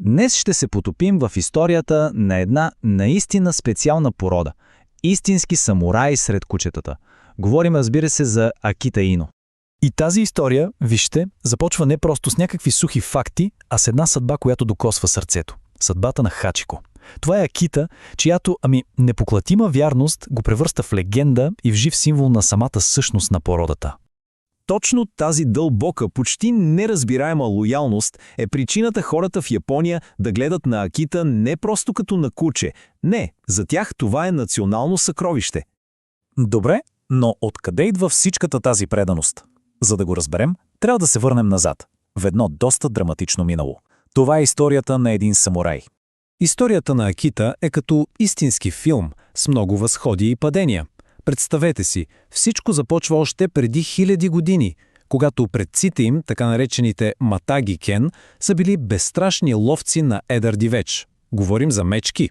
Днес ще се потопим в историята на една наистина специална порода – истински самураи сред кучетата. Говорим, разбира се, за Акита Ино. И тази история, вижте, започва не просто с някакви сухи факти, а с една съдба, която докосва сърцето. Съдбата на Хачико. Това е Акита, чиято, непоклатима вярност го превръща в легенда и в жив символ на самата същност на породата. Точно тази дълбока, почти неразбираема лоялност е причината хората в Япония да гледат на Акита не просто като на куче. Не, за тях това е национално съкровище. Добре, но откъде идва всичката тази преданост? За да го разберем, трябва да се върнем назад, в едно доста драматично минало. Това е историята на един самурай. Историята на Акита е като истински филм с много възходи и падения. Представете си, всичко започва още преди хиляди години, когато предците им, така наречените матаги кен, са били безстрашни ловци на едър дивеч. Говорим за мечки.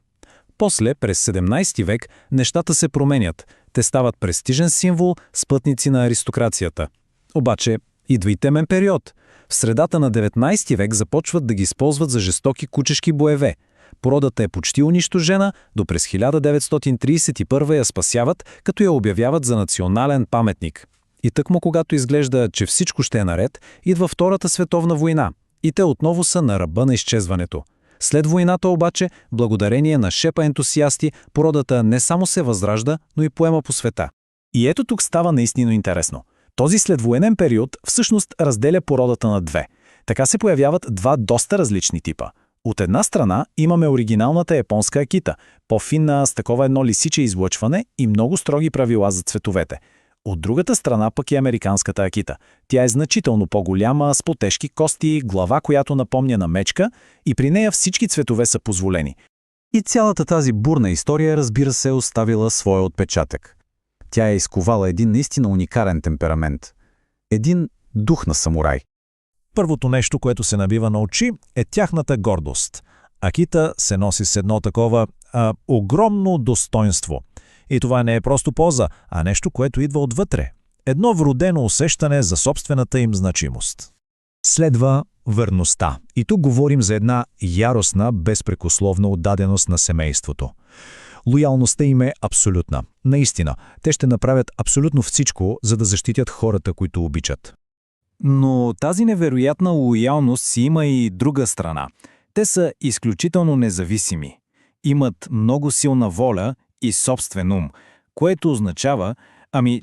После, през 17 век, нещата се променят. Те стават престижен символ, спътници на аристокрацията. Обаче, идва и темен период. В средата на 19 век започват да ги използват за жестоки кучешки боеве. Породата е почти унищожена, до през 1931 я спасяват, като я обявяват за национален паметник. И тъкмо когато изглежда, че всичко ще е наред, идва Втората световна война и те отново са на ръба на изчезването. След войната обаче, благодарение на шепа ентусиасти, породата не само се възражда, но и поема по света. И ето тук става наистина интересно. Този следвоенен период всъщност разделя породата на две. Така се появяват два доста различни типа. От една страна имаме оригиналната японска Акита, по-финна с такова едно лисиче излъчване и много строги правила за цветовете. От другата страна пък е американската Акита. Тя е значително по-голяма, с по-тежки кости, глава, която напомня на мечка, и при нея всички цветове са позволени. И цялата тази бурна история, разбира се, оставила своя отпечатък. Тя е изковала един наистина уникален темперамент. Един дух на самурай. Първото нещо, което се набива на очи, е тяхната гордост. Акита се носи с едно такова огромно достоинство. И това не е просто поза, а нещо, което идва отвътре. Едно вродено усещане за собствената им значимост. Следва верността. И тук говорим за една яростна, безпрекословна отдаденост на семейството. Лоялността им е абсолютна. Наистина, те ще направят абсолютно всичко, за да защитят хората, които обичат. Но тази невероятна лоялност си има и друга страна. Те са изключително независими. Имат много силна воля и собствен ум, което означава,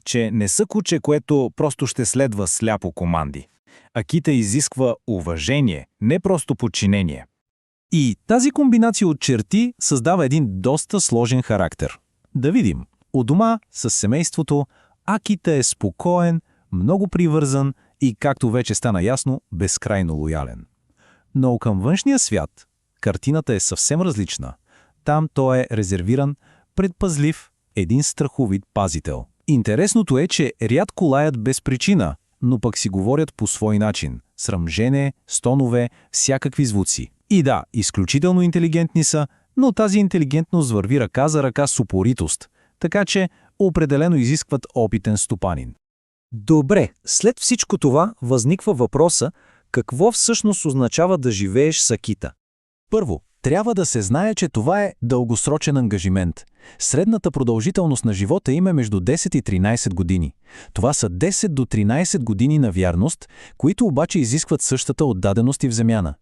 че не са куче, което просто ще следва сляпо команди. Акита изисква уважение, не просто подчинение. И тази комбинация от черти създава един доста сложен характер. Да видим. У дома, с семейството, Акита е спокоен, много привързан и, както вече стана ясно, безкрайно лоялен. Но към външния свят картината е съвсем различна. Там той е резервиран, предпазлив, един страховит пазител. Интересното е, че рядко лаят без причина, но пък си говорят по свой начин. С ръмжене, стонове, всякакви звуци. И да, изключително интелигентни са, но тази интелигентност върви ръка за ръка с упоритост, така че определено изискват опитен стопанин. Добре, след всичко това възниква въпроса, какво всъщност означава да живееш с Акита? Първо, трябва да се знае, че това е дългосрочен ангажимент. Средната продължителност на живота им е между 10 и 13 години. Това са 10 до 13 години на вярност, които обаче изискват същата отдаденост и в замяна.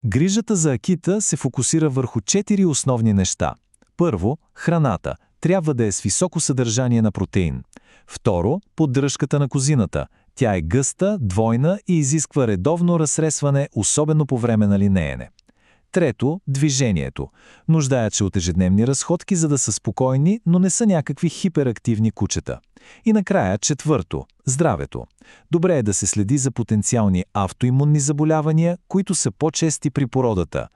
Грижата за Акита се фокусира върху 4 основни неща. Първо, храната. Трябва да е с високо съдържание на протеин. Второ, поддръжката на козината. Тя е гъста, двойна и изисква редовно разсресване, особено по време на линеене. Трето, движението. Нуждаят се от ежедневни разходки, за да са спокойни, но не са някакви хиперактивни кучета. И накрая, четвърто, здравето. Добре е да се следи за потенциални автоимунни заболявания, които са по-чести при породата.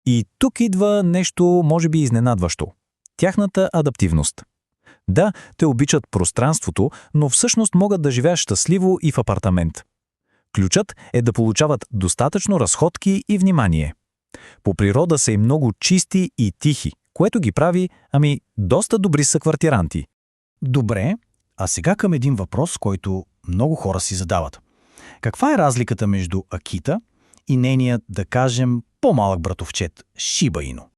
И тук идва нещо, може би, изненадващо. Тяхната адаптивност. Да, те обичат пространството, но всъщност могат да живеят щастливо и в апартамент. Ключът е да получават достатъчно разходки и внимание. По природа са и много чисти и тихи, което ги прави, доста добри са квартиранти. Добре, а сега към един въпрос, който много хора си задават. Каква е разликата между Акита и нейният, да кажем, по-малък братовчет – Шиба Ино.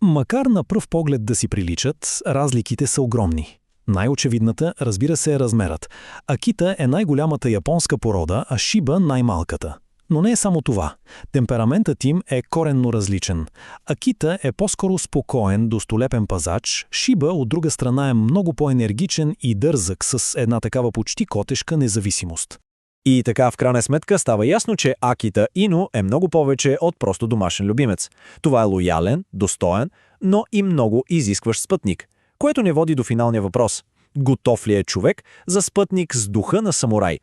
Макар на пръв поглед да си приличат, разликите са огромни. Най-очевидната, разбира се, е размерът. Акита е най-голямата японска порода, а Шиба най-малката. Но не е само това. Темпераментът им е коренно различен. Акита е по-скоро спокоен, достолепен пазач, Шиба от друга страна е много по-енергичен и дързък с една такава почти котешка независимост. И така в крайна сметка става ясно, че Акита Ино е много повече от просто домашен любимец. Това е лоялен, достоен, но и много изискващ спътник, което не води до финалния въпрос. Готов ли е човек за спътник с духа на самурай?